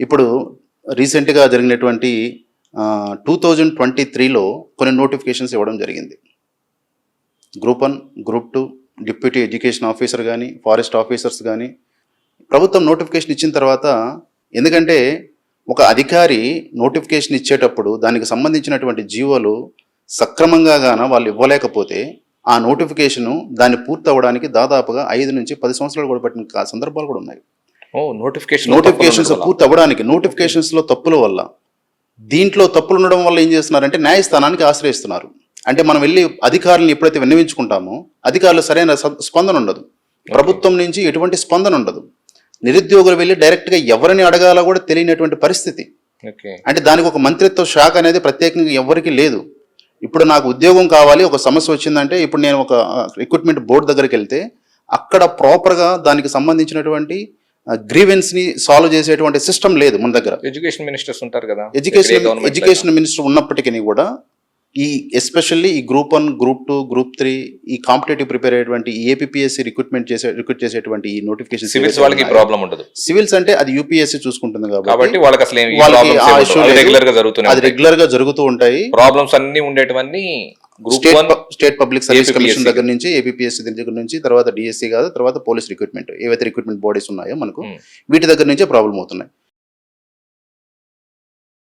ఇప్పుడు రీసెంట్గా జరిగినటువంటి 2023లో కొన్ని నోటిఫికేషన్స్ ఇవ్వడం జరిగింది. Group 1, group 2, deputy education officer కానీ, ఫారెస్ట్ ఆఫీసర్స్ కానీ ప్రభుత్వం నోటిఫికేషన్ ఇచ్చిన తర్వాత, ఎందుకంటే ఒక అధికారి నోటిఫికేషన్ ఇచ్చేటప్పుడు దానికి సంబంధించినటువంటి జీవోలు సక్రమంగా వాళ్ళు ఇవ్వలేకపోతే ఆ నోటిఫికేషను దాన్ని పూర్తి అవ్వడానికి దాదాపుగా 5 నుంచి 10 సంవత్సరాలు కూడా పట్టిన సందర్భాలు కూడా ఉన్నాయి. నోటిఫికేషన్స్ పూర్తి అవ్వడానికి నోటిఫికేషన్స్లో తప్పుల వల్ల, దీంట్లో తప్పులు ఉండడం వల్ల ఏం చేస్తున్నారంటే న్యాయస్థానానికి ఆశ్రయిస్తున్నారు. అంటే మనం వెళ్ళి అధికారులను ఎప్పుడైతే విన్నవించుకుంటామో అధికారులు సరైన స్పందన ఉండదు, ప్రభుత్వం నుంచి ఎటువంటి స్పందన ఉండదు. నిరుద్యోగులు వెళ్ళి డైరెక్ట్గా ఎవరిని అడగాలో కూడా తెలియనటువంటి పరిస్థితి. అంటే దానికి ఒక మంత్రిత్వ శాఖ అనేది ప్రత్యేకంగా ఎవరికి లేదు. ఇప్పుడు నాకు ఉద్యోగం కావాలి, ఒక సమస్య వచ్చిందంటే ఇప్పుడు నేను ఒక రిక్రూట్మెంట్ బోర్డు దగ్గరికి వెళ్తే అక్కడ ప్రాపర్గా దానికి సంబంధించినటువంటి గ్రీవెన్స్ ని సాల్వ్ చేసేటువంటి సిస్టమ్ లేదు మన దగ్గర. ఎడ్యుకేషన్ మినిస్టర్స్ ఉంటారు కదా, ఎడ్యుకేషన్ మినిస్టర్ ఉన్నప్పటికీ కూడా ఈ ఎస్పెషల్లీ ఈ గ్రూప్ 1, గ్రూప్ 2, గ్రూప్ 3 ఈ కాంపిటేటివ్ ప్రిపేర్ అయ్యేటువంటి ఏపీఎస్సీ రిక్రూట్ చేసేటువంటి ఈ నోటిఫికేషన్ సివిల్స్ వాళ్ళకి ప్రాబ్లం ఉండదు. సివిల్స్ అంటే అది యూపీఎస్సీ చూసుకుంటుంది కాబట్టి వాళ్ళకి అసలు రెగ్యులర్ గా జరుగుతూ ఉంటాయి. ప్రాబ్లమ్స్ అన్ని ఉండేటివన్నీ స్టేట్ పబ్లిక్ సర్వీస్ కమిషన్ దగ్గర నుంచి, ఏపీఎస్సీ దగ్గర నుంచి, తర్వాత డిఎస్సీ కాదు, తర్వాత పోలీస్ రిక్రూట్మెంట్, ఏవైతే రిక్రూట్మెంట్ బాడీస్ ఉన్నాయో మనకు వీటి దగ్గర నుంచే ప్రాబ్లం అవుతున్నాయి.